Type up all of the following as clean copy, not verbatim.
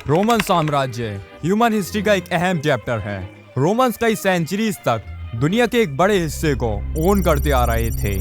Roman साम्राज्य human history का एक अहम चैप्टर है। रोमन्स कई सेंचुरीज तक दुनिया के एक बड़े हिस्से को ओन करते आ रहे थे,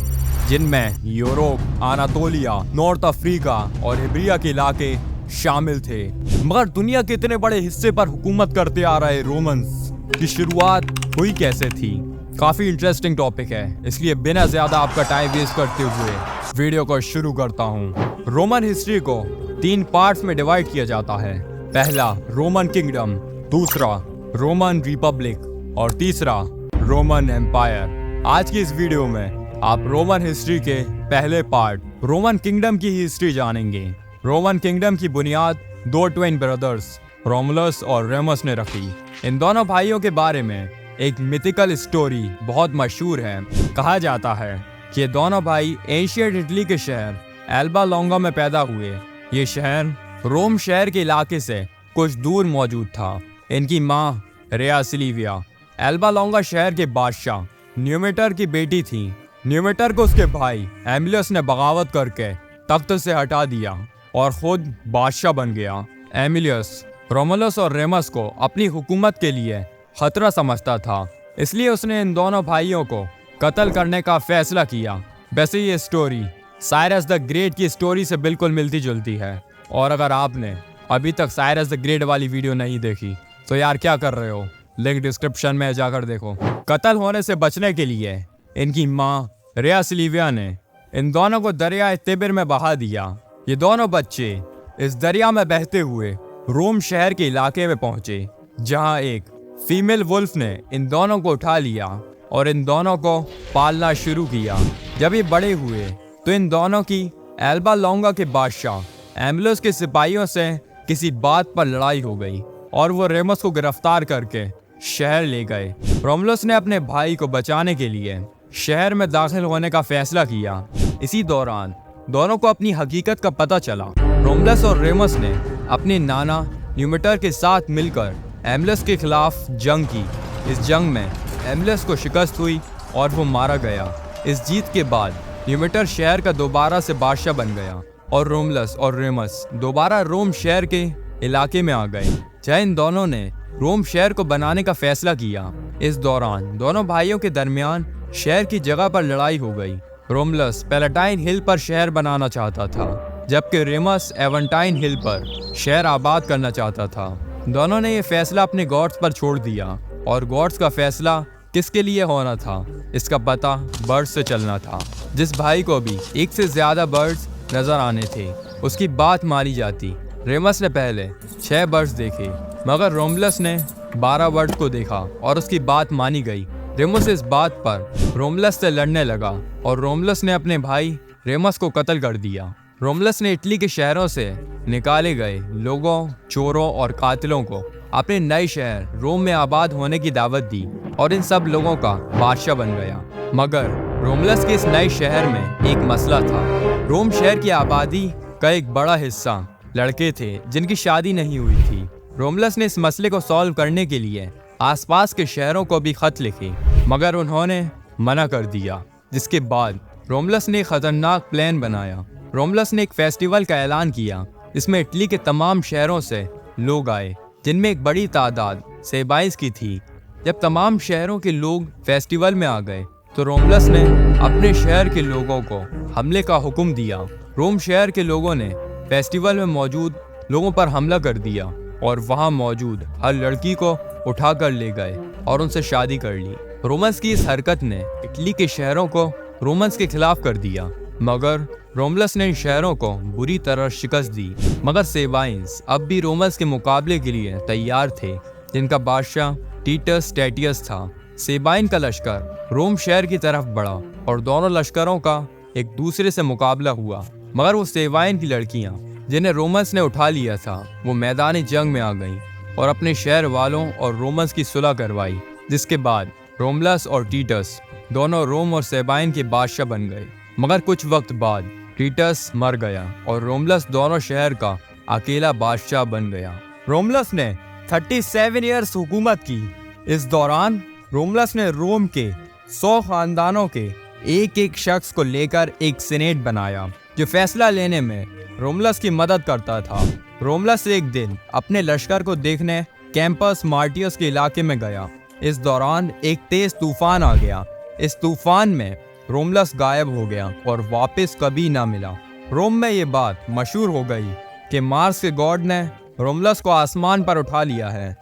जिनमें यूरोप, अनातोलिया, नॉर्थ अफ्रीका और इबरिया के इलाके शामिल थे। मगर दुनिया के इतने बड़े हिस्से पर हुकूमत करते आ रहे रोमन्स की शुरुआत हुई कैसे थी? काफी इंटरेस्टिंग टॉपिक है, इसलिए बिना ज्यादा आपका टाइम वेस्ट करते हुए वीडियो को शुरू करता हूँ। रोमन हिस्ट्री को 3 पार्ट्स में डिवाइड किया जाता है। पहला रोमन किंगडम, दूसरा रोमन रिपब्लिक और तीसरा रोमन एम्पायर। आज की इस वीडियो में आप रोमन हिस्ट्री के पहले पार्ट रोमन किंगडम की हिस्ट्री जानेंगे। रोमन किंगडम की बुनियाद 2 ट्विन ब्रदर्स रोमुलस और रेमस ने रखी। इन दोनों भाइयों के बारे में एक मिथिकल स्टोरी बहुत मशहूर है। कहा जाता है कि ये दोनों भाई एशियन इटली के शहर एल्बा लोंगा में पैदा हुए। ये शहर रोम शहर के इलाके से कुछ दूर मौजूद था। इनकी माँ रेया सिलीविया एल्बा लोंगा शहर के बादशाह न्यूमेटर की बेटी थी। न्यूमेटर को उसके भाई एमिलियस ने बगावत करके तख्त से हटा दिया और खुद बादशाह बन गया। एमिलियस रोमुलस और रेमस को अपनी हुकूमत के लिए खतरा समझता था, इसलिए उसने इन दोनों भाइयों को कत्ल करने का फैसला किया। वैसे ये स्टोरी साइरस द ग्रेट की स्टोरी से बिल्कुल मिलती जुलती है, और अगर आपने अभी तक साइरस द ग्रेट वाली वीडियो नहीं देखी तो यार क्या कर रहे हो, लिंक डिस्क्रिप्शन में जाकर देखो। कत्ल होने से बचने के लिए इनकी माँ रेया सिलीविया ने इन दोनों को दरिया तिबिर में बहा दिया। ये दोनों बच्चे इस दरिया में बहते हुए रोम शहर के इलाके में पहुंचे, जहां एक फीमेल वुल्फ ने इन दोनों को उठा लिया और इन दोनों को पालना शुरू किया। जब ये बड़े हुए तो इन दोनों की एल्बा लोंगा के बादशाह एमिलियस के सिपाहियों से किसी बात पर लड़ाई हो गई और वो रेमस को गिरफ्तार करके शहर ले गए। रोमुलस ने अपने भाई को बचाने के लिए शहर में दाखिल होने का फैसला किया। इसी दौरान दोनों को अपनी हकीकत का पता चला। रोमुलस और रेमस ने अपने नाना न्यूमेटर के साथ मिलकर एमिलियस के खिलाफ जंग की। इस जंग में एमिलियस को शिकस्त हुई और वो मारा गया। इस जीत के बाद न्यूमेटर शहर का दोबारा से बादशाह बन गया और रोमुलस और रेमस दोबारा रोम शहर के इलाके में आ गए, जहाँ इन दोनों ने रोम शहर को बनाने का फैसला किया। इस दौरान दोनों भाइयों के दरमियान शहर की जगह पर लड़ाई हो गई। रोमुलस पैलेटाइन हिल पर शहर बनाना चाहता था, जबकि रेमस एवेंटाइन हिल पर शहर आबाद करना चाहता था। दोनों ने यह फैसला अपने गॉड्स पर छोड़ दिया, और गॉड्स का फैसला किसके लिए होना था इसका पता बर्ड्स से चलना था। जिस भाई को भी एक से ज्यादा बर्ड्स नजर आने थे उसकी बात मानी जाती। रेमस ने पहले 6 बर्ड्स देखे, मगर रोमुलस ने 12 बर्ड्स को देखा और उसकी बात मानी गई। रेमस इस बात पर रोमुलस से लड़ने लगा और रोमुलस ने अपने भाई रेमस को कत्ल कर दिया। रोमुलस ने इटली के शहरों से निकाले गए लोगों, चोरों और कातिलों को अपने नए शहर रोम में आबाद होने की दावत दी और इन सब लोगों का बादशाह बन गया। मगर रोमुलस के इस नए शहर में एक मसला था। रोम शहर की आबादी का एक बड़ा हिस्सा लड़के थे जिनकी शादी नहीं हुई थी। रोमुलस ने इस मसले को सॉल्व करने के लिए आसपास के शहरों को भी खत लिखे, मगर उन्होंने मना कर दिया। जिसके बाद रोमुलस ने एक खतरनाक प्लान बनाया। रोमुलस ने एक फेस्टिवल का ऐलान किया, जिसमें इटली के तमाम शहरों से लोग आए, जिनमें एक बड़ी तादाद सेबाइस की थी। जब तमाम शहरों के लोग फेस्टिवल में आ गए तो रोमुलस ने अपने शहर के लोगों को हमले का हुक्म दिया। रोम शहर के लोगों ने फेस्टिवल में मौजूद लोगों पर हमला कर दिया और वहां मौजूद हर लड़की को उठाकर ले गए और उनसे शादी कर ली। रोमन्स की इस हरकत ने इटली के शहरों को रोमन्स के खिलाफ कर दिया, मगर रोमुलस ने इन शहरों को बुरी तरह शिकस्त दी। मगर सेबाइंस अब भी रोमन्स के मुकाबले के लिए तैयार थे, जिनका बादशाह टीटस स्टैटियस था। सेबाइन का लश्कर रोम शहर की तरफ बढ़ा और दोनों लश्करों का एक दूसरे से मुकाबला हुआ। मगर वो सेबाइन की लड़कियां जिन्हें रोमन्स ने उठा लिया था वो मैदानी जंग में आ गईं और अपने शहर वालों और रोमन्स की सुलह करवाई। जिसके बाद रोमुलस और टीटस दोनों रोम और सेबाइन के बादशाह बन गए। मगर कुछ वक्त बाद टीटस मर गया और रोमुलस दोनों शहर का अकेला बादशाह बन गया। रोमुलस ने 37 ईयर्स हुकूमत की। इस दौरान रोमुलस ने रोम के 100 खानदानों के एक एक शख्स को लेकर एक सीनेट बनाया, जो फैसला लेने में रोमुलस की मदद करता था। रोमलस एक दिन अपने लश्कर को देखने कैंपस मार्टियस के इलाके में गया। इस दौरान एक तेज तूफान आ गया। इस तूफान में रोमलस गायब हो गया और वापस कभी ना मिला। रोम में ये बात मशहूर हो गई कि मार्स के गॉड ने रोमलस को आसमान पर उठा लिया है।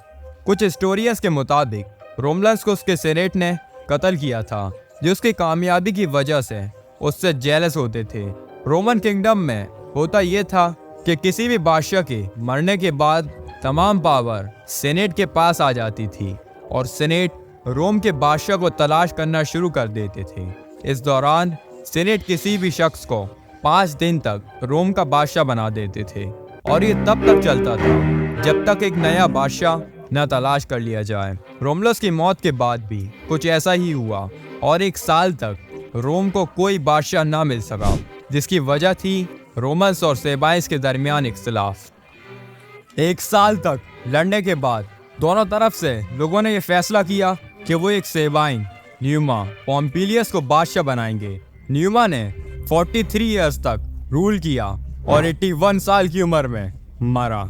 कुछ हिस्टोरियंस के मुताबिक रोमलस को उसके सेनेट ने कत्ल किया था, जो उसकी कामयाबी की वजह से उससे जेलस होते थे। रोमन किंगडम में होता यह था कि किसी भी बादशाह के मरने के बाद तमाम पावर सेनेट के पास आ जाती थी और सेनेट रोम के बादशाह को तलाश करना शुरू कर देते थे। इस दौरान सेनेट किसी भी शख्स को 5 दिन तक रोम का बादशाह बना देते थे और ये तब तक चलता था जब तक एक नया बादशाह न तलाश कर लिया जाए। रोमलस की मौत के बाद भी कुछ ऐसा ही हुआ और 1 साल तक रोम को कोई बादशाह ना मिल सका, जिसकी वजह थी रोमन्स और सेबाइस के दरमियान इख्तिलाफ। 1 साल तक लड़ने के बाद दोनों तरफ से लोगों ने यह फैसला किया कि वो एक सेबाइन न्यूमा पोम्पिलियस को बादशाह बनाएंगे। न्यूमा ने 43 इयर्स तक रूल किया और 81 साल की उम्र में मरा।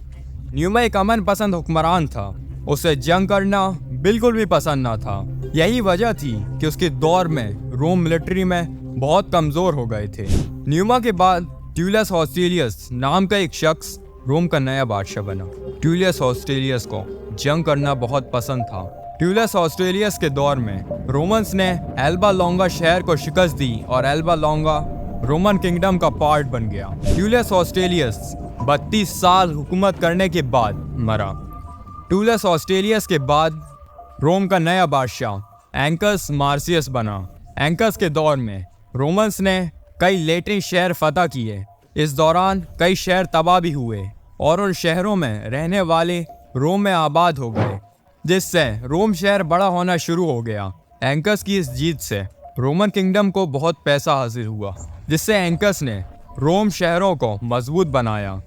न्यूमा एक अमन पसंद हुक्मरान था। उसे जंग करना बिल्कुल भी पसंद ना था। यही वजह थी कि उसके दौर में रोम मिलिट्री में बहुत कमजोर हो गए थे। न्यूमा के बाद ट्यूलियस हॉस्टिलियस नाम का एक शख्स रोम का नया बादशाह बना। ट्यूलियस हॉस्टिलियस को जंग करना बहुत पसंद था। ट्यूलियस हॉस्टिलियस के दौर में रोमन्स ने एल्बा लोंगा शहर को शिकस्त दी और एल्बा लोंगा रोमन किंगडम का पार्ट बन गया। ट्यूलियस हॉस्टिलियस 32 साल हुकूमत करने के बाद मरा। ट्यूलियस हॉस्टिलियस के बाद रोम का नया बादशाह एंकस मार्सियस बना। एंकस के दौर में रोमन्स ने कई लेटिन शहर फतह किए। इस दौरान कई शहर तबाह भी हुए और उन शहरों में रहने वाले रोम में आबाद हो गए, जिससे रोम शहर बड़ा होना शुरू हो गया। एंकस की इस जीत से रोमन किंगडम को बहुत पैसा हासिल हुआ, जिससे एंकस ने रोम शहरों को मजबूत बनाया।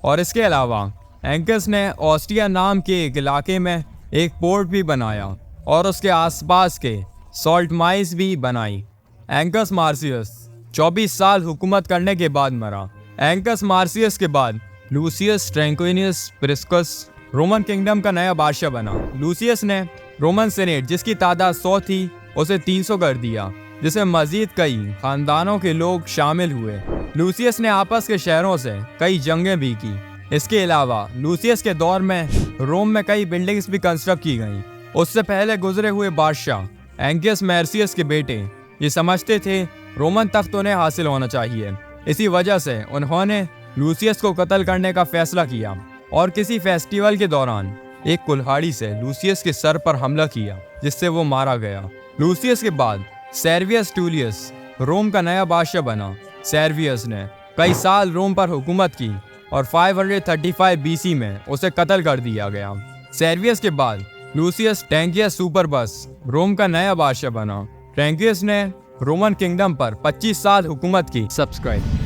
और इसके अलावा एंकस ने ऑस्ट्रिया नाम के एक इलाके में एक पोर्ट भी बनाया और उसके आसपास के सॉल्ट माइंस भी बनाई। एंकस मार्सियस 24 साल हुकूमत करने के बाद मरा। एंकस मार्सियस के बाद लूसियस ट्रैंक्विनियस प्रिस्कस रोमन किंगडम का नया बादशाह बना। लूसियस ने रोमन सेनेट, जिसकी तादाद 100 थी, उसे 300 कर दिया, जिसमें मजीद कई खानदानों के लोग शामिल हुए। लूसियस ने आपस के शहरों से कई जंगें भी की। इसके अलावा लूसियस के दौर में रोम में कई बिल्डिंग्स भी कंस्ट्रक्ट की गईं। उससे पहले गुजरे हुए बादशाह एंकियस मैर्सियस के बेटे ये समझते थे रोमन तख्त उन्हें हासिल होना चाहिए। इसी वजह से उन्होंने लूसियस को कत्ल करने का फैसला किया और किसी फेस्टिवल के दौरान एक कुल्हाड़ी से लूसियस के सर पर हमला किया, जिससे वो मारा गया। लूसियस के बाद सर्वियस टूलियस रोम का नया बादशाह बना। सर्वियस ने कई साल रोम पर हुकूमत की और 535 बीसी में उसे कत्ल कर दिया गया। सर्वियस के बाद लूसियस टैंकियस सुपरबस रोम का नया बादशाह बना। टैंकियस ने रोमन किंगडम पर 25 साल हुकूमत की। सब्सक्राइब।